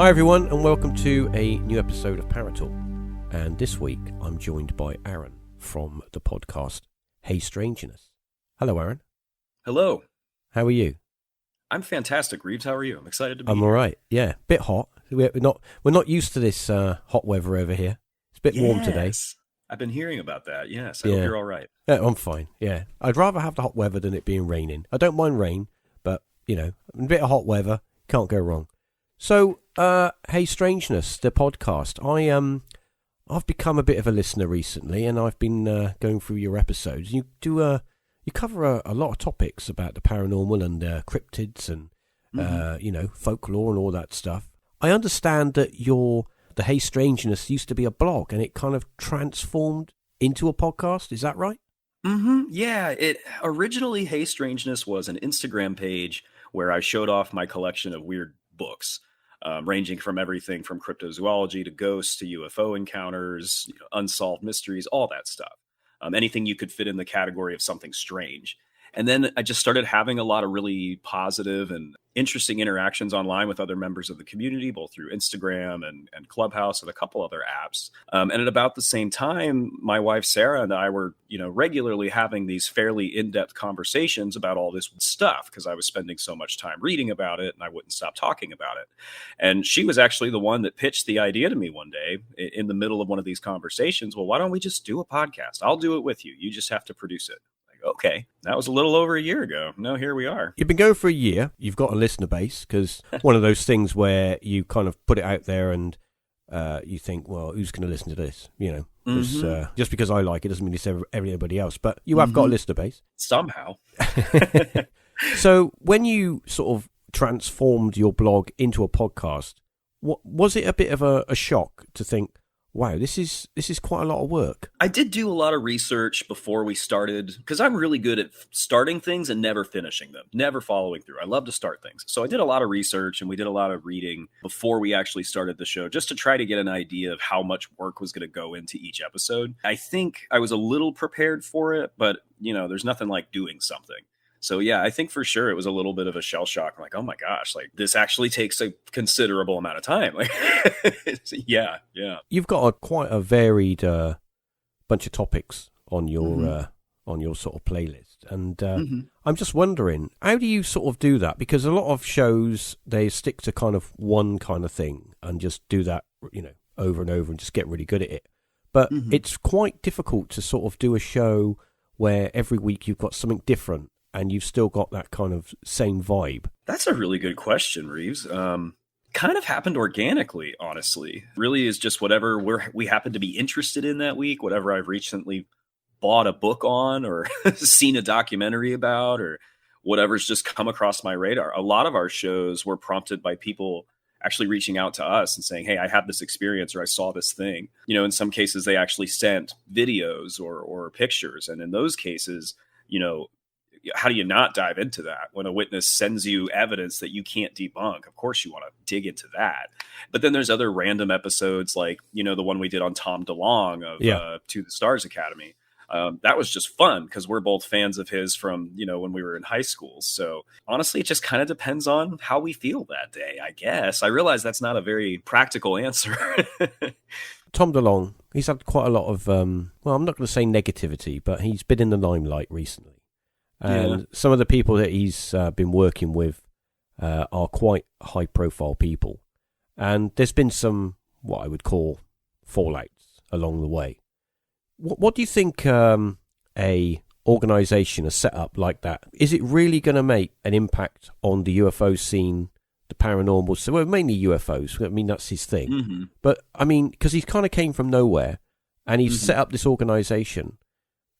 Hi everyone, and welcome to a new episode of Paratalk. And this week I'm joined by Aaron from the podcast Strangeness. Hello Aaron. Hello. How are you? I'm fantastic, Reeves. How are you? I'm excited to be I'm here. all right. Yeah, bit hot. We're not used to this hot weather over here. It's a bit warm today. I've been hearing about that. Yes, I hope you're all right. Yeah, I'm fine. Yeah, I'd rather have the hot weather than it being raining. I don't mind rain, but a bit of hot weather can't go wrong. So, Strangeness, the podcast. I've become a bit of a listener recently, and I've been going through your episodes. You cover a lot of topics about the paranormal and cryptids and folklore and all that stuff. I understand that the Strangeness used to be a blog, and it kind of transformed into a podcast. Is that right? Mm-hmm. Yeah. It originally, Strangeness was an Instagram page where I showed off my collection of weird books. Ranging from everything from cryptozoology to ghosts to UFO encounters, unsolved mysteries, all that stuff. Anything you could fit in the category of something strange. And then I just started having a lot of really positive and interesting interactions online with other members of the community, both through Instagram and Clubhouse and a couple other apps. And at about the same time, my wife, Sara, and I were, regularly having these fairly in-depth conversations about all this stuff because I was spending so much time reading about it and I wouldn't stop talking about it. And she was actually the one that pitched the idea to me one day in the middle of one of these conversations. Well, why don't we just do a podcast? I'll do it with you. You just have to produce it. Okay, that was a little over a year ago. No, here we are. You've been going for a year. You've got a listener base because one of those things where you kind of put it out there and you think, well, who's going to listen to this? Just because I like it doesn't mean it's everybody else. But you have got a listener base. Somehow. So when you sort of transformed your blog into a podcast, was it a bit of a shock to think, wow, this is quite a lot of work? I did do a lot of research before we started because I'm really good at starting things and never finishing them, never following through. I love to start things. So I did a lot of research and we did a lot of reading before we actually started the show just to try to get an idea of how much work was going to go into each episode. I think I was a little prepared for it, but there's nothing like doing something. So yeah, I think for sure it was a little bit of a shell shock. I'm like, oh my gosh, like this actually takes a considerable amount of time. Like, yeah. You've got quite a varied bunch of topics on your sort of playlist, and I'm just wondering, how do you sort of do that? Because a lot of shows they stick to kind of one kind of thing and just do that, over and over and just get really good at it. But it's quite difficult to sort of do a show where every week you've got something different. And you've still got that kind of same vibe? That's a really good question, Reeves. Kind of happened organically, honestly. Really is just whatever we happen to be interested in that week, whatever I've recently bought a book on or seen a documentary about or whatever's just come across my radar. A lot of our shows were prompted by people actually reaching out to us and saying, hey, I had this experience or I saw this thing. In some cases, they actually sent videos or pictures. And in those cases, how do you not dive into that when a witness sends you evidence that you can't debunk? Of course you want to dig into that. But then there's other random episodes like, the one we did on Tom DeLonge of To the Stars Academy. That was just fun because we're both fans of his from, when we were in high school. So honestly, it just kind of depends on how we feel that day, I guess. I realize that's not a very practical answer. Tom DeLonge, he's had quite a lot of, I'm not going to say negativity, but he's been in the limelight recently. And some of the people that he's been working with are quite high-profile people. And there's been some, what I would call, fallouts along the way. What do you think a organisation, a setup like that, is it really going to make an impact on the UFO scene, the paranormal? So, mainly UFOs. I mean, that's his thing. Mm-hmm. But, because he kind of came from nowhere, and he's set up this organisation.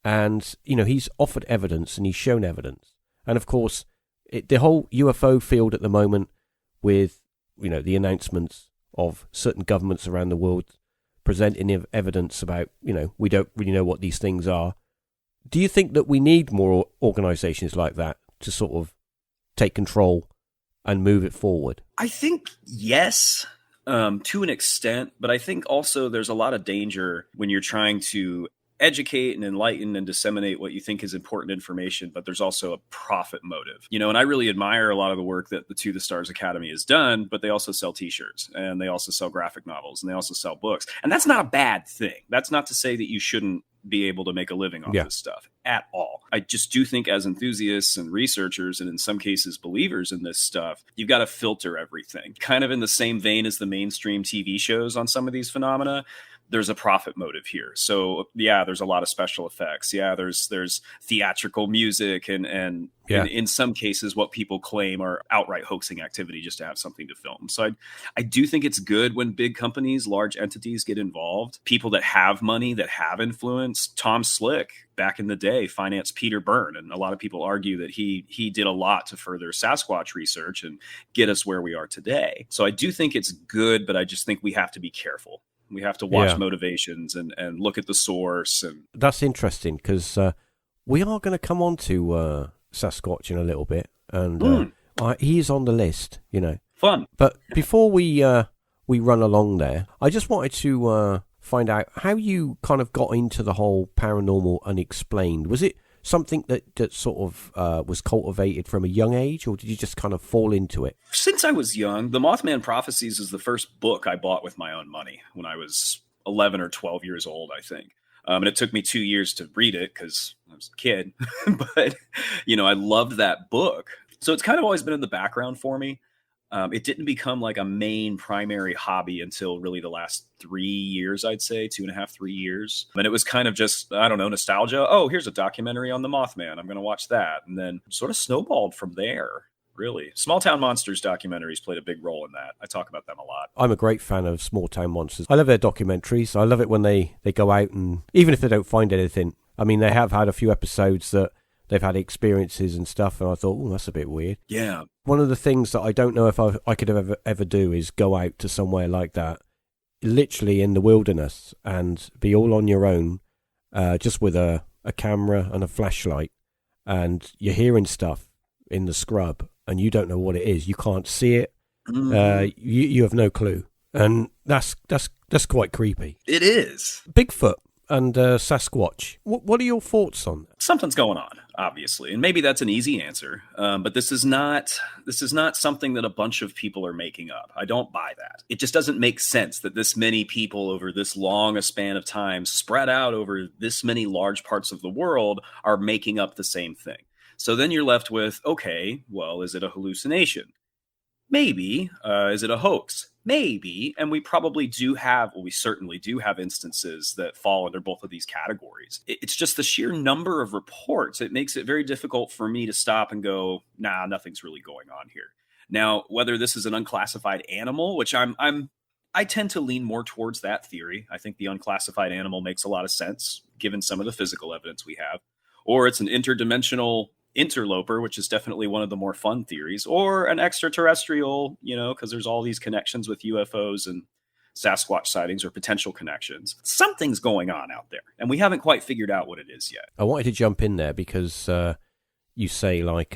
And, he's offered evidence and he's shown evidence. And, of course, the whole UFO field at the moment with, the announcements of certain governments around the world presenting evidence about, we don't really know what these things are. Do you think that we need more organisations like that to sort of take control and move it forward? I think yes, to an extent. But I think also there's a lot of danger when you're trying to educate and enlighten and disseminate what you think is important information, but there's also a profit motive. And I really admire a lot of the work that the To the Stars Academy has done, but they also sell t-shirts and they also sell graphic novels and they also sell books. And that's not a bad thing. That's not to say that you shouldn't be able to make a living off this stuff at all. I just do think as enthusiasts and researchers, and in some cases believers in this stuff, you've got to filter everything. Kind of in the same vein as the mainstream TV shows on some of these phenomena, there's a profit motive here. So yeah, there's a lot of special effects. Yeah, there's theatrical music and in some cases what people claim are outright hoaxing activity just to have something to film. So I do think it's good when big companies, large entities get involved. People that have money, that have influence. Tom Slick back in the day financed Peter Byrne, and a lot of people argue that he did a lot to further Sasquatch research and get us where we are today. So I do think it's good, but I just think we have to be careful. We have to watch motivations and look at the source. And that's interesting because we are going to come on to Sasquatch in a little bit, and he is on the list. Fun. But before we run along there, I just wanted to find out how you kind of got into the whole paranormal unexplained. Was it something that sort of was cultivated from a young age, or did you just kind of fall into it? Since I was young, The Mothman Prophecies is the first book I bought with my own money when I was 11 or 12 years old, I think. And it took me 2 years to read it because I was a kid. But, I loved that book. So it's kind of always been in the background for me. It didn't become like a main primary hobby until really the last 3 years, I'd say 2.5, 3 years. And it was kind of just, I don't know, nostalgia. Oh, here's a documentary on the Mothman. I'm going to watch that. And then sort of snowballed from there, really. Small Town Monsters documentaries played a big role in that. I talk about them a lot. I'm a great fan of Small Town Monsters. I love their documentaries. I love it when they go out and, even if they don't find anything, I mean, they have had a few episodes that they've had experiences and stuff, and I thought, oh, that's a bit weird. Yeah. One of the things that I don't know if I could ever do is go out to somewhere like that, literally in the wilderness, and be all on your own, just with a camera and a flashlight, and you're hearing stuff in the scrub, and you don't know what it is. You can't see it. You have no clue, and that's quite creepy. It is. Bigfoot and Sasquatch. What are your thoughts on that? Something's going on, obviously, and maybe that's an easy answer. But this is not something that a bunch of people are making up. I don't buy that. It just doesn't make sense that this many people over this long a span of time, spread out over this many large parts of the world, are making up the same thing. So then you're left with, okay, well, is it a hallucination? Maybe. Is it a hoax? Maybe. And we certainly do have instances that fall under both of these categories. It's just the sheer number of reports. It makes it very difficult for me to stop and go, nah, nothing's really going on here. Now, whether this is an unclassified animal, which I tend to lean more towards that theory. I think the unclassified animal makes a lot of sense, given some of the physical evidence we have. Or it's an interdimensional interloper, which is definitely one of the more fun theories, or an extraterrestrial, because there's all these connections with UFOs and Sasquatch sightings or potential connections. Something's going on out there, and we haven't quite figured out what it is yet. I wanted to jump in there because you say like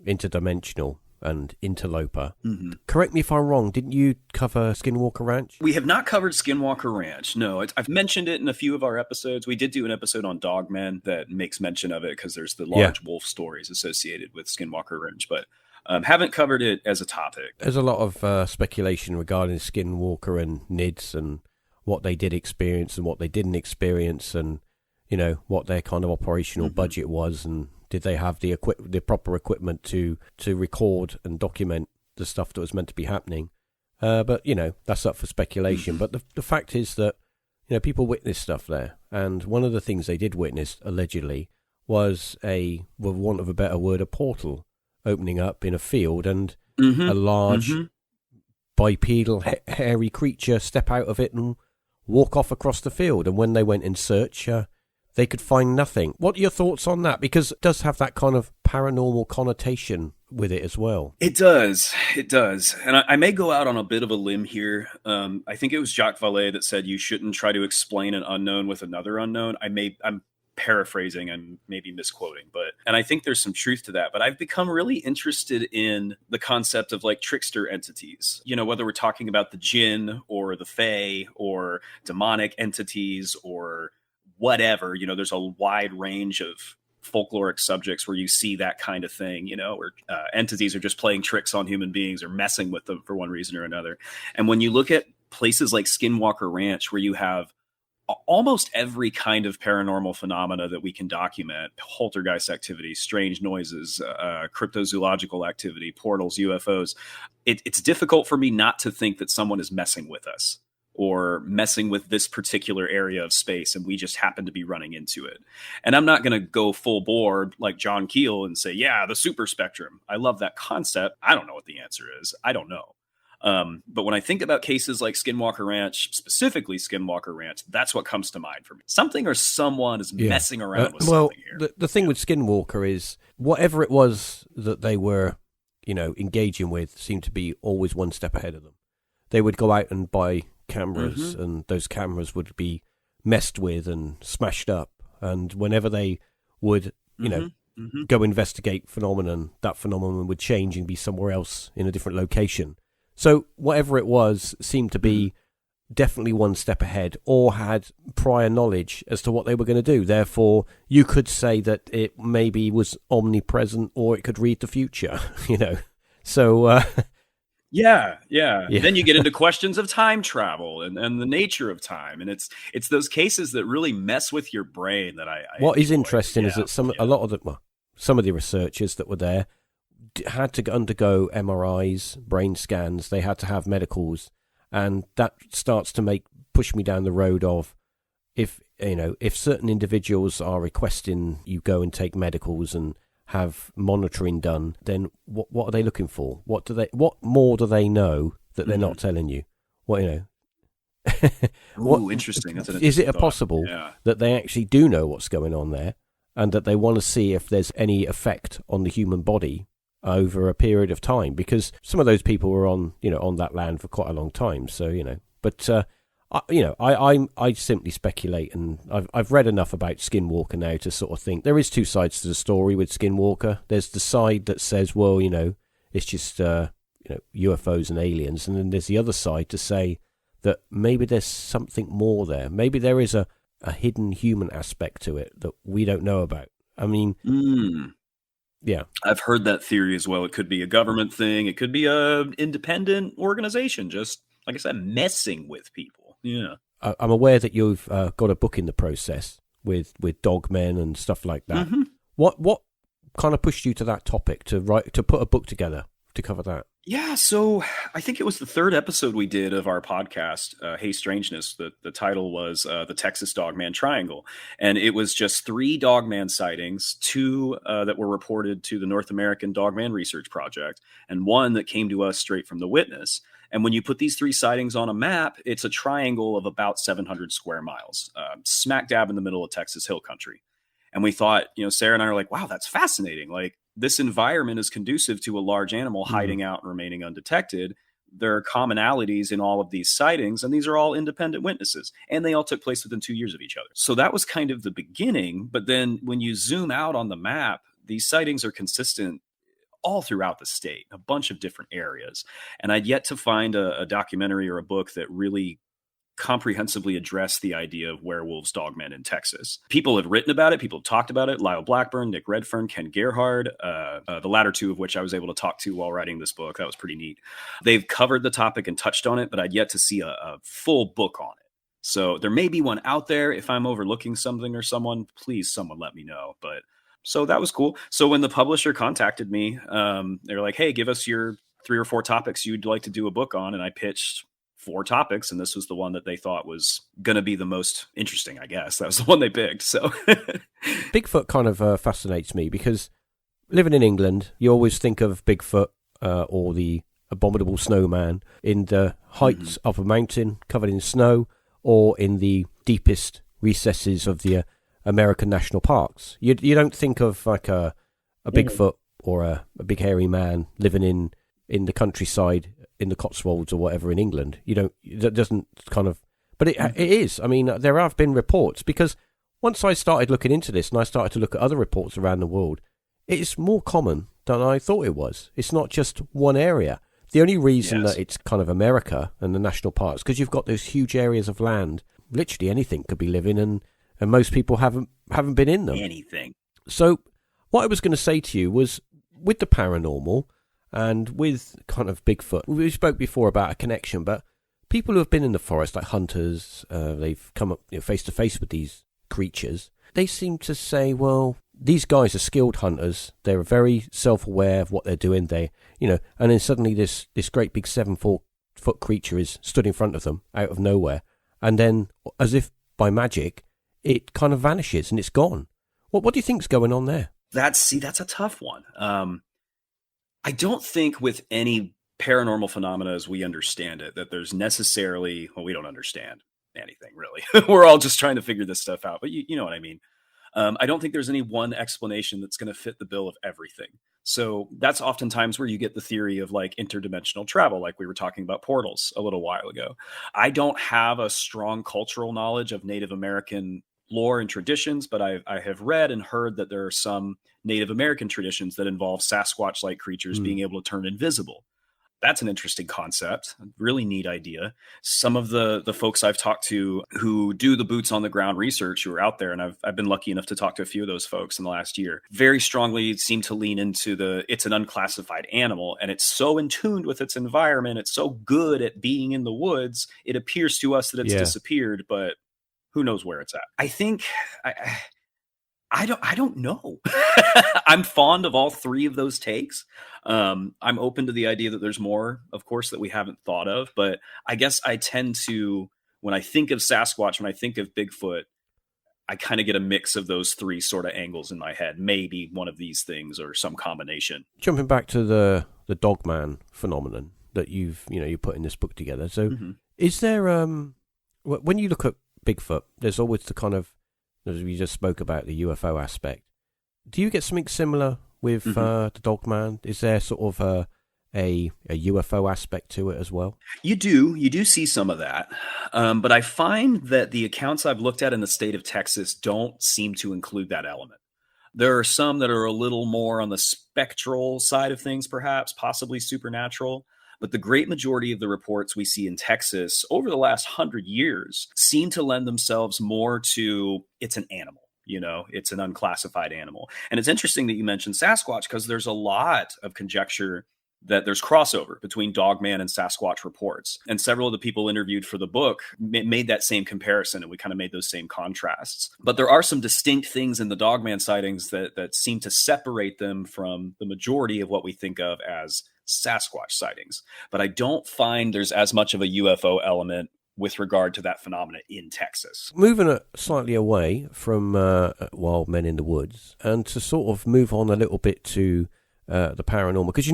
interdimensional and interloper. Mm-hmm. Correct me if I'm wrong, didn't you cover Skinwalker Ranch? We have not covered Skinwalker Ranch. No, I've mentioned it in a few of our episodes. We did do an episode on dogman that makes mention of it because there's the large wolf stories associated with Skinwalker Ranch, but haven't covered it as a topic. There's a lot of speculation regarding Skinwalker and NIDS and what they did experience and what they didn't experience, and what their kind of operational budget was, and did they have the proper equipment to record and document the stuff that was meant to be happening? But, that's up for speculation. But the fact is that, people witnessed stuff there. And one of the things they did witness, allegedly, was for want of a better word, a portal opening up in a field, and a large bipedal, hairy creature step out of it and walk off across the field. And when they went in search, they could find nothing. What are your thoughts on that? Because it does have that kind of paranormal connotation with it as well. It does. And I may go out on a bit of a limb here. I think it was Jacques Vallée that said you shouldn't try to explain an unknown with another unknown. I'm paraphrasing and maybe misquoting, and I think there's some truth to that. But I've become really interested in the concept of like trickster entities, whether we're talking about the jinn or the fae or demonic entities or whatever. There's a wide range of folkloric subjects where you see that kind of thing, where entities are just playing tricks on human beings or messing with them for one reason or another. And when you look at places like Skinwalker Ranch, where you have almost every kind of paranormal phenomena that we can document, poltergeist activity, strange noises, cryptozoological activity, portals, UFOs, it's difficult for me not to think that someone is messing with us or messing with this particular area of space, and we just happen to be running into it. And I'm not going to go full bore like John Keel and say, yeah, the super spectrum. I love that concept. I don't know what the answer is. I don't know. But when I think about cases like Skinwalker Ranch, specifically Skinwalker Ranch, that's what comes to mind for me. Something or someone is messing around with something here. The thing with Skinwalker is whatever it was that they were, engaging with seemed to be always one step ahead of them. They would go out and buy cameras, and those cameras would be messed with and smashed up. And whenever they would, go investigate that phenomenon would change and be somewhere else in a different location. So whatever it was seemed to be definitely one step ahead or had prior knowledge as to what they were going to do. Therefore, you could say that it maybe was omnipresent or it could read the future, So... Yeah. Then you get into questions of time travel and the nature of time, and it's those cases that really mess with your brain that I What is interesting is that some of the researchers that were there had to undergo MRIs, brain scans. They had to have medicals, and that starts to push me down the road of if certain individuals are requesting you go and take medicals and have monitoring done, then what are they looking for? What more do they know that they're not telling you? Interesting. That's is it possible that they actually do know what's going on there, and that they want to see if there's any effect on the human body over a period of time? Because some of those people were on that land for quite a long time. So but I simply speculate, and I've read enough about Skinwalker now to sort of think there is two sides to the story with Skinwalker. There's the side that says, well, it's just UFOs and aliens, and then there's the other side to say that maybe there's something more there. Maybe there is a hidden human aspect to it that we don't know about. I mean, yeah, I've heard that theory as well. It could be a government thing. It could be a independent organization, just like I said, messing with people. Yeah, I'm aware that you've got a book in the process with dogmen and stuff like that. Mm-hmm. What kind of pushed you to that topic to put a book together to cover that? Yeah, so I think it was the third episode we did of our podcast, Hey Strangeness. The title was The Texas Dogman Triangle. And it was just 3 dogman sightings, 2 that were reported to the North American Dogman Research Project, and 1 that came to us straight from the witness. And when you put these 3 sightings on a map, it's a triangle of about 700 square miles, smack dab in the middle of Texas Hill Country. And we thought, Sarah and I were like, wow, that's fascinating. Like, this environment is conducive to a large animal hiding out and remaining undetected. There are commonalities in all of these sightings, and these are all independent witnesses, and they all took place within 2 years of each other. So that was kind of the beginning. But then when you zoom out on the map, these sightings are consistent all throughout the state, a bunch of different areas. And I'd yet to find a documentary or a book that really comprehensively addressed the idea of werewolves, dogmen in Texas. People had written about it. People had talked about it. Lyle Blackburn, Nick Redfern, Ken Gerhard, the latter 2 of which I was able to talk to while writing this book. That was pretty neat. They've covered the topic and touched on it, but I'd yet to see a full book on it. So there may be one out there. If I'm overlooking something or someone, please someone let me know. But so that was cool. So when the publisher contacted me, they were like, hey, give us your 3 or 4 topics you'd like to do a book on. And I pitched 4 topics, and this was the one that they thought was going to be the most interesting, I guess. That was the one they picked. So Bigfoot kind of fascinates me because living in England, you always think of Bigfoot or the abominable snowman in the heights of a mountain covered in snow or in the deepest recesses of the American national parks. You don't think of like a Bigfoot or a big hairy man living in the countryside in the Cotswolds or whatever in England. That doesn't kind of, but it is. I mean, there have been reports, because once I started looking into this and I started to look at other reports around the world, it's more common than I thought it was. It's not just one area. The only reason that it's kind of America and the national parks, because you've got those huge areas of land, literally anything could be living, and and most people haven't been in them. Anything. So what I was going to say to you was, with the paranormal and with kind of Bigfoot, we spoke before about a connection, but people who have been in the forest, like hunters, they've come up face to face with these creatures. They seem to say, well, these guys are skilled hunters. They're very self-aware of what they're doing. And then suddenly this great big 7-4 foot creature is stood in front of them out of nowhere, and then, as if by magic, it kind of vanishes and it's gone. What do you think's going on there? That's a tough one. I don't think with any paranormal phenomena as we understand it, that there's necessarily, well, we don't understand anything really. We're all just trying to figure this stuff out, but you know what I mean? I don't think there's any one explanation that's going to fit the bill of everything. So that's oftentimes where you get the theory of like interdimensional travel, like we were talking about portals a little while ago. I don't have a strong cultural knowledge of Native American lore and traditions, but I have read and heard that there are some Native American traditions that involve Sasquatch-like creatures being able to turn invisible. That's an interesting concept, a really neat idea. Some of the folks I've talked to who do the boots on the ground research who are out there, and I've been lucky enough to talk to a few of those folks in the last year, very strongly seem to lean into it's an unclassified animal, and it's so in tune with its environment, it's so good at being in the woods, it appears to us that it's disappeared, but who knows where it's at. I think I don't know. I'm fond of all three of those takes. I'm open to the idea that there's more, of course, that we haven't thought of. But I guess I tend to, when I think of Sasquatch, when I think of Bigfoot, I kind of get a mix of those three sort of angles in my head. Maybe one of these things or some combination. Jumping back to the dogman phenomenon that you put in this book together. So is there, when you look at Bigfoot, there's always the kind of, as we just spoke about, the UFO aspect. Do you get something similar with the dogman? Is there sort of a UFO aspect to it as well? You do see some of that. But I find that the accounts I've looked at in the state of Texas don't seem to include that element. There are some that are a little more on the spectral side of things, perhaps, possibly supernatural. But the great majority of the reports we see in Texas over the last 100 years seem to lend themselves more to it's an animal. It's an unclassified animal. And it's interesting that you mentioned Sasquatch, because there's a lot of conjecture that there's crossover between dogman and Sasquatch reports. And several of the people interviewed for the book made that same comparison, and we kind of made those same contrasts. But there are some distinct things in the dogman sightings that seem to separate them from the majority of what we think of as Sasquatch sightings. But I don't find there's as much of a UFO element with regard to that phenomena in Texas. Moving slightly away from wild men in the woods, and to sort of move on a little bit to the paranormal, because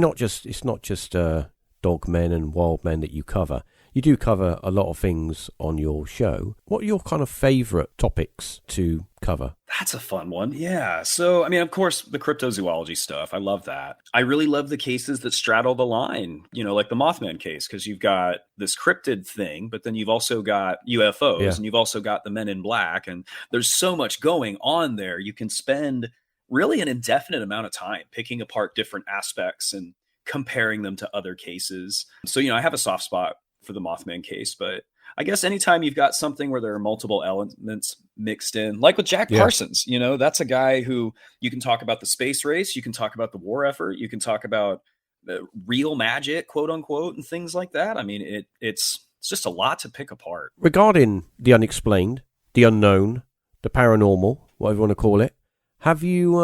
it's not just dog men and wild men that you cover. You do cover a lot of things on your show. What are your kind of favorite topics to cover? That's a fun one. Yeah. So, I mean, of course, the cryptozoology stuff. I love that. I really love the cases that straddle the line, like the Mothman case, because you've got this cryptid thing, but then you've also got UFOs and you've also got the Men in Black. And there's so much going on there. You can spend really an indefinite amount of time picking apart different aspects and comparing them to other cases. So, I have a soft spot for the Mothman case, but I guess anytime you've got something where there are multiple elements mixed in, like with Jack Parsons, that's a guy who you can talk about the space race, you can talk about the war effort, you can talk about the real magic, quote unquote, and things like that. I mean, it's just a lot to pick apart. Regarding the unexplained, the unknown, the paranormal, whatever you want to call it, have you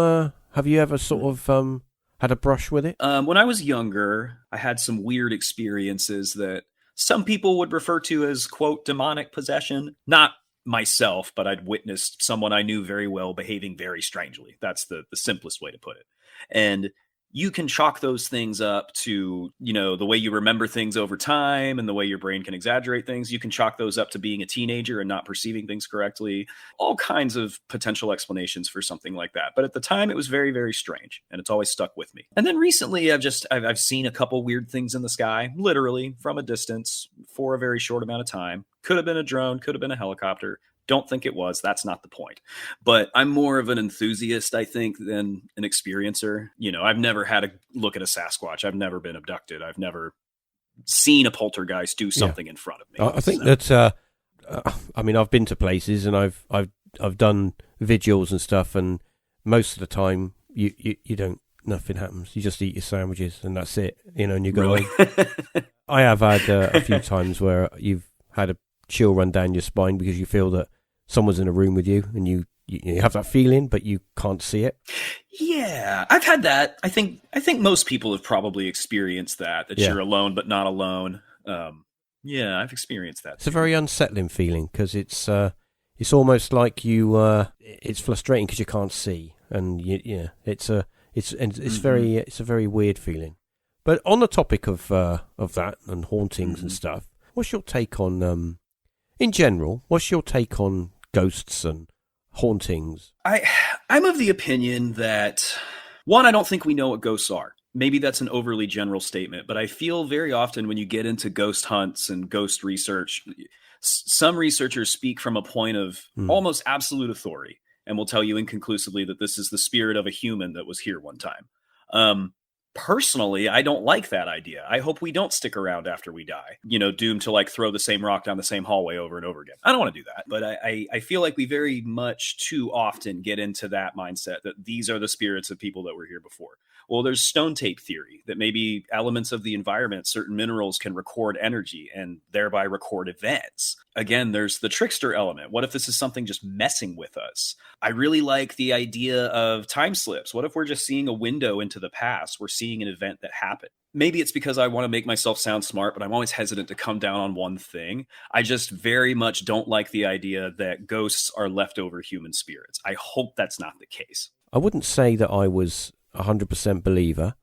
ever sort of had a brush with it? When I was younger, I had some weird experiences that some people would refer to as, quote, demonic possession. Not myself, but I'd witnessed someone I knew very well behaving very strangely. That's the simplest way to put it. And you can chalk those things up to, the way you remember things over time and the way your brain can exaggerate things. You can chalk those up to being a teenager and not perceiving things correctly. All kinds of potential explanations for something like that. But at the time, it was very, very strange, and it's always stuck with me. And then recently, I've seen a couple weird things in the sky, literally from a distance for a very short amount of time. Could have been a drone, could have been a helicopter. Don't think it was. That's not the point. But I'm more of an enthusiast, I think, than an experiencer. I've never had a look at a Sasquatch. I've never been abducted. I've never seen a poltergeist do something in front of me. I think that, I mean, I've been to places and I've I've done vigils and stuff, and most of the time you don't. Nothing happens. You just eat your sandwiches and that's it, and you go Really? home. I have had a few times where you've had a chill run down your spine because you feel that someone's in a room with you and you have that feeling, but you can't see it. Yeah, I've had that. I think most people have probably experienced that you're alone but not alone. Yeah, I've experienced that. It's a very unsettling feeling because it's almost like it's frustrating because you can't see, and it's a very weird feeling. But on the topic of that and hauntings and stuff, what's your take on in general? What's your take on ghosts and hauntings? I'm of the opinion that, one, I don't think we know what ghosts are. Maybe that's an overly general statement, but I feel very often when you get into ghost hunts and ghost research, some researchers speak from a point of almost absolute authority and will tell you inconclusively that this is the spirit of a human that was here one time. Personally, I don't like that idea. I hope we don't stick around after we die, doomed to throw the same rock down the same hallway over and over again. I don't want to do that, but I feel like we very much too often get into that mindset that these are the spirits of people that were here before. Well, there's stone tape theory that maybe elements of the environment, certain minerals can record energy and thereby record events. Again, there's the trickster element. What if this is something just messing with us? I really like the idea of time slips. What if we're just seeing a window into the past? We're seeing an event that happened. Maybe it's because I want to make myself sound smart, but I'm always hesitant to come down on one thing. I just very much don't like the idea that ghosts are leftover human spirits. I hope that's not the case. I wouldn't say that I was 100% believer,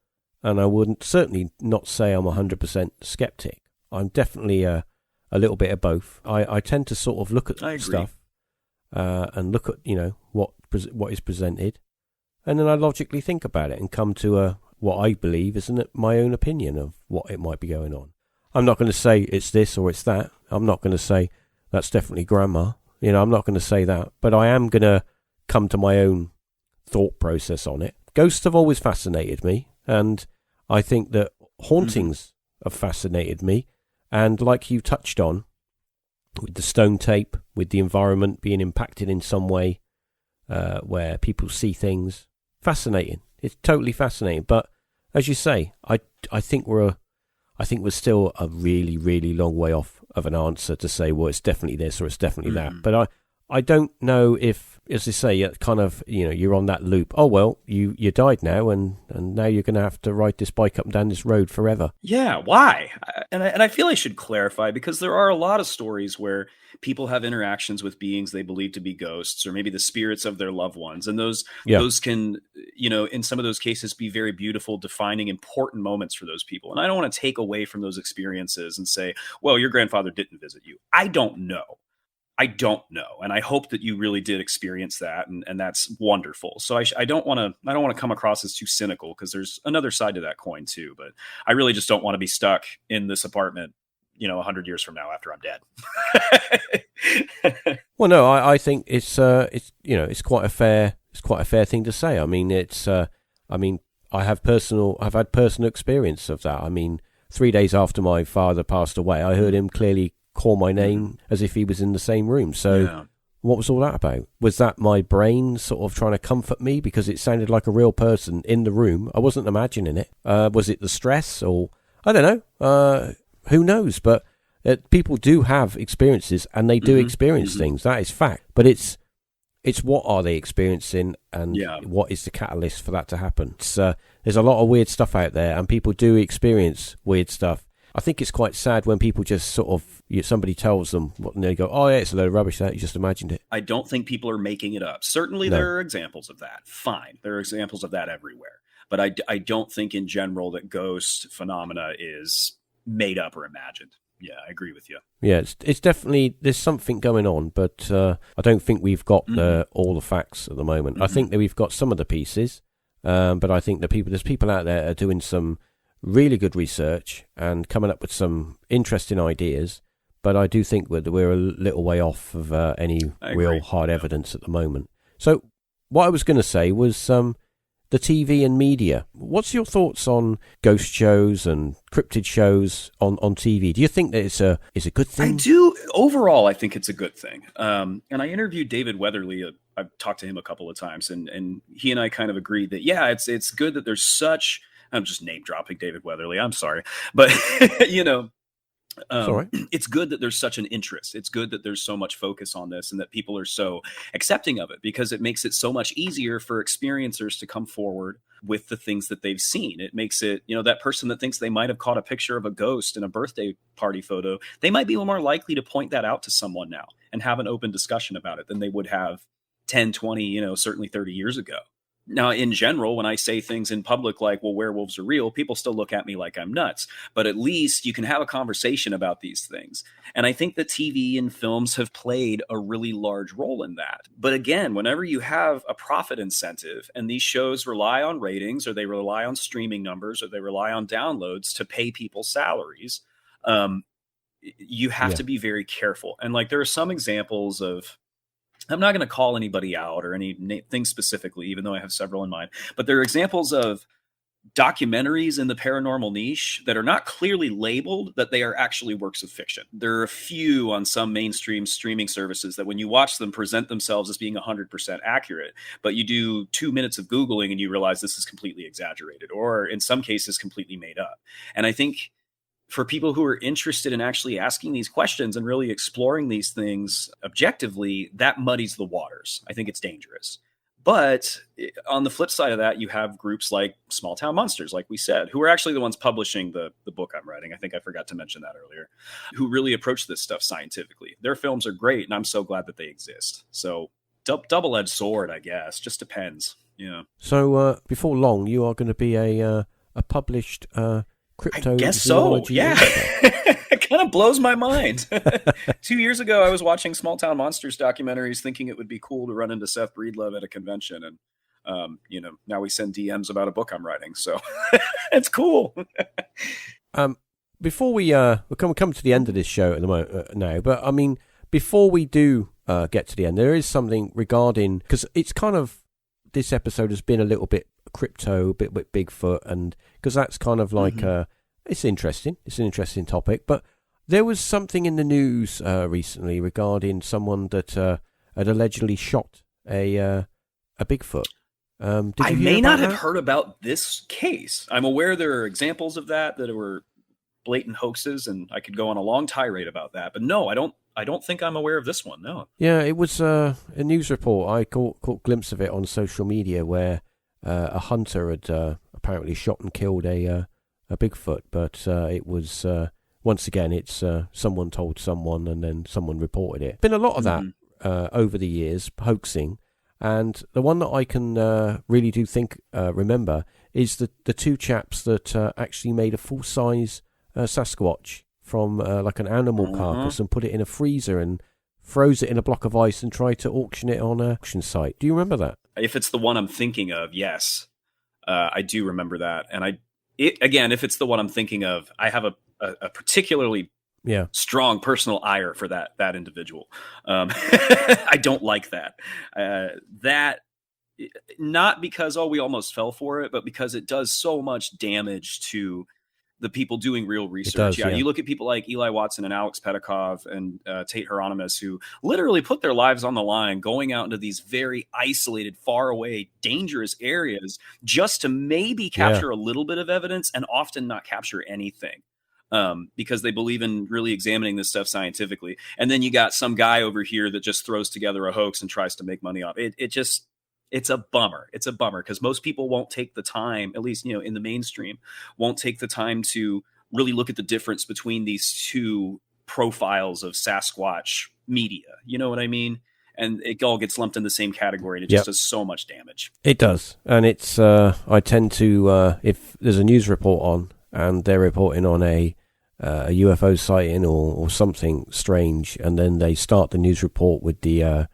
and I wouldn't certainly not say I'm 100% skeptic. I'm definitely a little bit of both. I tend to sort of look at stuff and look at what is presented, and then I logically think about it and come to what I believe is my own opinion of what it might be going on. I'm not going to say it's this or it's that. I'm not going to say that's definitely grandma. I'm not going to say that, but I am going to come to my own thought process on it. Ghosts have always fascinated me, and I think that hauntings have fascinated me. And like you touched on, with the stone tape, with the environment being impacted in some way, where people see things, fascinating. It's totally fascinating. But as you say, I think we're still a really, really long way off of an answer to say, well, it's definitely this or it's definitely that. But I don't know if, as they say, kind of, you're on that loop. Oh, well, you died now, and now you're going to have to ride this bike up and down this road forever. Yeah, why? And I feel I should clarify, because there are a lot of stories where people have interactions with beings they believe to be ghosts, or maybe the spirits of their loved ones. And those can, in some of those cases, be very beautiful, defining, important moments for those people. And I don't want to take away from those experiences and say, well, your grandfather didn't visit you. I don't know. And I hope that you really did experience that. And that's wonderful. So I don't want to come across as too cynical, because there's another side to that coin too. But I really just don't want to be stuck in this apartment, 100 years from now after I'm dead. Well, no, I think it's quite a fair thing to say. I mean, I've had personal experience of that. I mean, 3 days after my father passed away, I heard him clearly call my name as if he was in the same room. So what was all that about? Was that my brain sort of trying to comfort me because it sounded like a real person in the room? I wasn't imagining it. Was it the stress, or I don't know? Who knows? But people do have experiences, and they do experience things. That is fact. But it's what are they experiencing, and what is the catalyst for that to happen? There's a lot of weird stuff out there, and people do experience weird stuff. I think it's quite sad when people just sort of, somebody tells them what, and they go, oh yeah, it's a load of rubbish, that you just imagined it. I don't think people are making it up. Certainly there are examples of that. Fine. There are examples of that everywhere. But I don't think in general that ghost phenomena is made up or imagined. Yeah, I agree with you. Yeah, it's definitely, there's something going on, but I don't think we've got all the facts at the moment. I think that we've got some of the pieces, but I think there's people out there that are doing some really good research and coming up with some interesting ideas, but I do think we're a little way off of any real hard evidence at the moment. So what I was going to say was, the TV and media. What's your thoughts on ghost shows and cryptid shows on TV? Do you think that it's a good thing? I do. Overall, I think it's a good thing. And I interviewed David Weatherly. I've talked to him a couple of times, and he and I kind of agreed that, yeah, it's good that there's such, I'm just name dropping David Weatherly. I'm sorry. But, it's good that there's such an interest. It's good that there's so much focus on this and that people are so accepting of it, because it makes it so much easier for experiencers to come forward with the things that they've seen. It makes it, that person that thinks they might have caught a picture of a ghost in a birthday party photo, they might be more likely to point that out to someone now and have an open discussion about it than they would have 10, 20, certainly 30 years ago. Now, in general, when I say things in public like, well, werewolves are real, people still look at me like I'm nuts. But at least you can have a conversation about these things. And I think that TV and films have played a really large role in that. But again, whenever you have a profit incentive and these shows rely on ratings, or they rely on streaming numbers, or they rely on downloads to pay people salaries, you have to be very careful. And like, there are some examples of, I'm not going to call anybody out or anything specifically, even though I have several in mind, but there are examples of documentaries in the paranormal niche that are not clearly labeled that they are actually works of fiction. There are a few on some mainstream streaming services that when you watch them present themselves as being 100% accurate, but you do 2 minutes of Googling and you realize this is completely exaggerated, or in some cases completely made up. And I think for people who are interested in actually asking these questions and really exploring these things objectively, that muddies the waters. I think it's dangerous. But on the flip side of that, you have groups like Small Town Monsters, like we said, who are actually the ones publishing the book I'm writing. I think I forgot to mention that earlier, who really approach this stuff scientifically. Their films are great, and I'm so glad that they exist. So double-edged sword, I guess. Just depends. Yeah. So before long, you are going to be a published crypto. I guess so. Yeah. It kind of blows my mind. 2 years ago, I was watching Small Town Monsters documentaries thinking it would be cool to run into Seth Breedlove at a convention. And, now we send DMs about a book I'm writing. So it's cool. Before we're come to the end of this show at the moment now, but I mean, before we do get to the end, there is something regarding, because it's kind of, this episode has been a little bit crypto, a bit with Bigfoot, and because that's kind of like it's interesting. It's an interesting topic, but there was something in the news recently regarding someone that had allegedly shot a Bigfoot. I may not have heard about this case. I'm aware there are examples of that were blatant hoaxes, and I could go on a long tirade about that. But no, I don't think I'm aware of this one. No. Yeah, it was a news report. I caught a glimpse of it on social media where a hunter had apparently shot and killed a Bigfoot, but it was once again, it's someone told someone, and then someone reported it. Been a lot of that over the years, hoaxing, and the one that I can really do remember is the two chaps that actually made a full size sasquatch from like an animal carcass and put it in a freezer and froze it in a block of ice and tried to auction it on an auction site. Do you remember that? If it's the one I'm thinking of, yes, I do remember that. And if it's the one I'm thinking of, I have a particularly strong personal ire for that individual. I don't like that. That not because we almost fell for it, but because it does so much damage to the people doing real research. You look at people like Eli Watson and Alex Pedikov and Tate Hieronymus, who literally put their lives on the line going out into these very isolated, far away, dangerous areas just to maybe capture a little bit of evidence, and often not capture anything because they believe in really examining this stuff scientifically. And then you got some guy over here that just throws together a hoax and tries to make money off it. It's a bummer. It's a bummer because most people won't take the time, at least, in the mainstream, won't take the time to really look at the difference between these two profiles of Sasquatch media. You know what I mean? And it all gets lumped in the same category, and it just does so much damage. It does. And it's, I tend to, if there's a news report on and they're reporting on a UFO sighting or something strange, and then they start the news report with the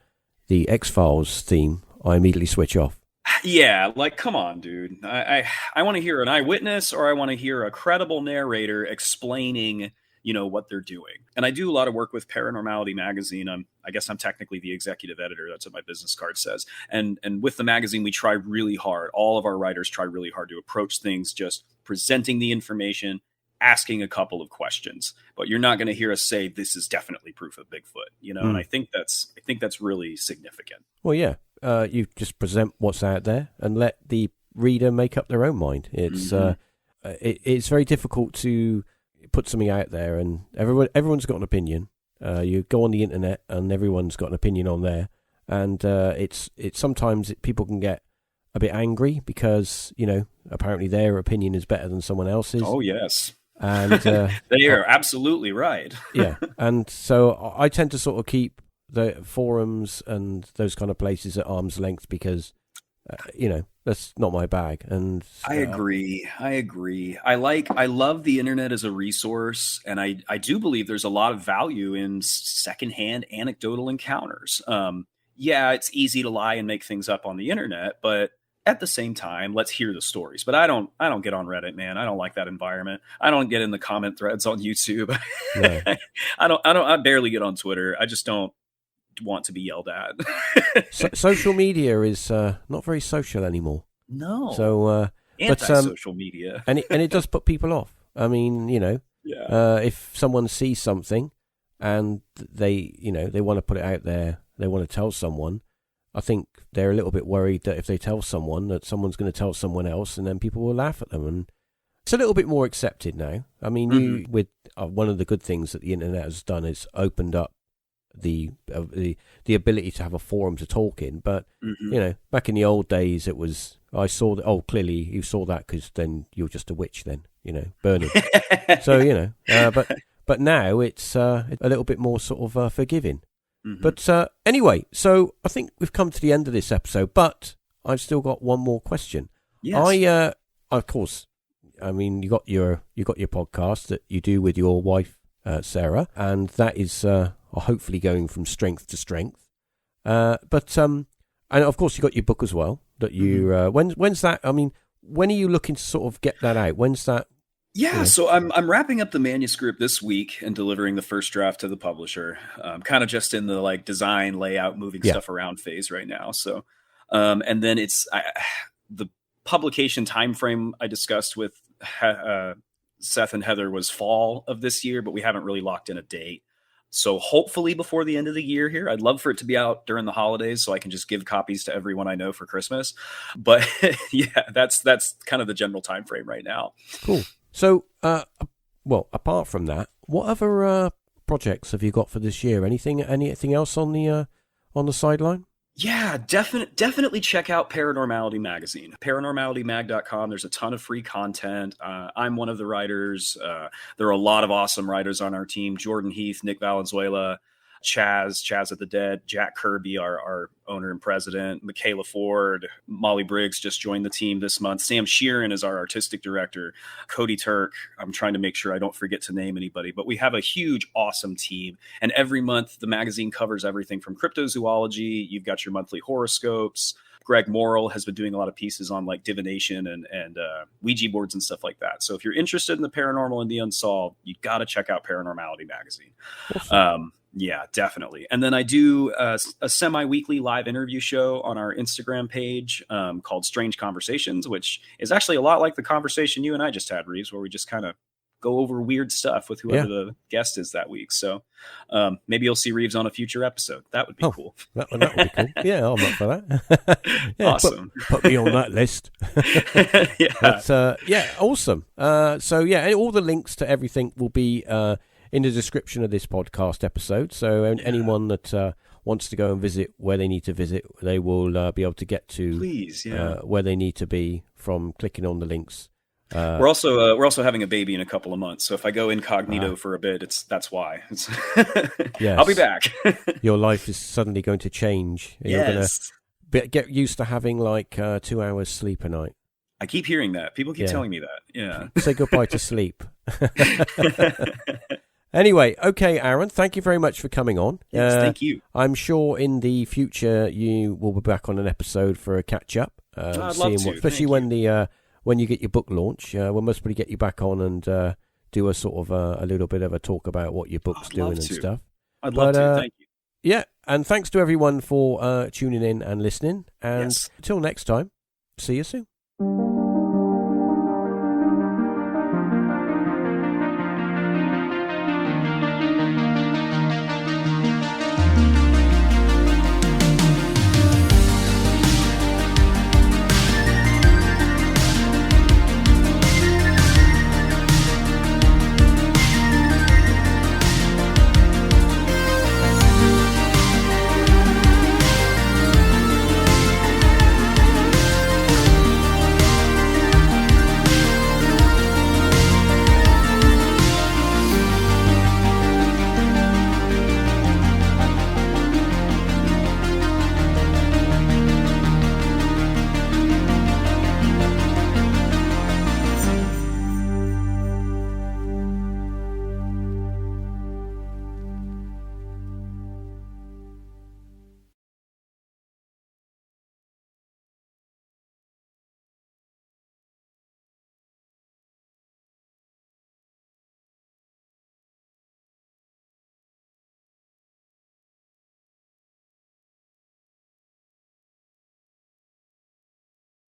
X-Files theme, I immediately switch off. Yeah, like, come on, dude. I want to hear an eyewitness, or I want to hear a credible narrator explaining, what they're doing. And I do a lot of work with Paranormality Magazine. I guess I'm technically the executive editor. That's what my business card says. And with the magazine, we try really hard. All of our writers try really hard to approach things just presenting the information, asking a couple of questions. But you're not going to hear us say this is definitely proof of Bigfoot, and I think that's really significant. Well, yeah, you just present what's out there and let the reader make up their own mind. It's it's very difficult to put something out there, and everyone's got an opinion. You go on the internet, and everyone's got an opinion on there, and it's sometimes people can get a bit angry because apparently their opinion is better than someone else's. Oh yes, and they are absolutely right. Yeah, and so I tend to sort of keep the forums and those kind of places at arm's length because that's not my bag. And I agree. I love the internet as a resource, and I do believe there's a lot of value in secondhand anecdotal encounters. Yeah, it's easy to lie and make things up on the internet, but at the same time, let's hear the stories. But I don't get on Reddit, man. I don't like that environment. I don't get in the comment threads on YouTube. No. I barely get on Twitter. I just don't want to be yelled at. Social media is not very social anymore. No. So anti-social media. and it does put people off. I mean, if someone sees something and they want to put it out there, they want to tell someone, I think they're a little bit worried that if they tell someone, that someone's going to tell someone else, and then people will laugh at them. And it's a little bit more accepted now. I mean, with one of the good things that the internet has done is opened up the ability to have a forum to talk in. But back in the old days, it was clearly you saw that because then you're just a witch. Then burning. So but now it's a little bit more sort of forgiving. But anyway, so I think we've come to the end of this episode, but I've still got one more question. Yes. Of course, I mean, you got your podcast that you do with your wife, Sara, and that is hopefully going from strength to strength. But and of course you got your book as well that you when's that? I mean, when are you looking to sort of get that out? When's that? Yeah, so I'm wrapping up the manuscript this week and delivering the first draft to the publisher. Kind of just in the design, layout, moving stuff around phase right now. So, and then it's the publication timeframe I discussed with Seth and Heather was fall of this year, but we haven't really locked in a date. So hopefully before the end of the year here. I'd love for it to be out during the holidays so I can just give copies to everyone I know for Christmas. But yeah, that's kind of the general time frame right now. Cool. So, apart from that, what other projects have you got for this year? Anything else on the sideline? Yeah, definitely check out Paranormality Magazine, paranormalitymag.com. There's a ton of free content. I'm one of the writers. There are a lot of awesome writers on our team. Jordan Heath, Nick Valenzuela, Chaz at the Dead, Jack Kirby, our owner and president, Michaela Ford, Molly Briggs just joined the team this month. Sam Sheeran is our artistic director, Cody Turk. I'm trying to make sure I don't forget to name anybody, but we have a huge, awesome team. And every month the magazine covers everything from cryptozoology. You've got your monthly horoscopes. Greg Morrill has been doing a lot of pieces on divination and Ouija boards and stuff like that. So if you're interested in the paranormal and the unsolved, you got to check out Paranormality Magazine. Awesome. Yeah, definitely. And then I do a semi-weekly live interview show on our Instagram page called Strange Conversations, which is actually a lot like the conversation you and I just had, Reeves, where we just kind of go over weird stuff with whoever the guest is that week. So maybe you'll see Reeves on a future episode. That would be cool. That would be cool. Yeah, I'm up for that. Yeah, awesome. Put me on that list. Yeah. But, awesome. And all the links to everything will be in the description of this podcast episode. So anyone that wants to go and visit where they need to visit, they will be able to get to where they need to be from clicking on the links. We're also having a baby in a couple of months, so if I go incognito for a bit, that's why. Yes. I'll be back. Your life is suddenly going to change. You're going to get used to having 2 hours sleep a night. I keep hearing that. People keep telling me that. Yeah. Say goodbye to sleep. Anyway, okay, Aaron, thank you very much for coming on. Yes, thank you. I'm sure in the future you will be back on an episode for a catch-up. I'd love to. Especially when you get your book launch. We'll most probably get you back on and do a sort of a little bit of a talk about what your book's doing and stuff. I'd love to. Thank you. Yeah, and thanks to everyone for tuning in and listening. And until next time, see you soon.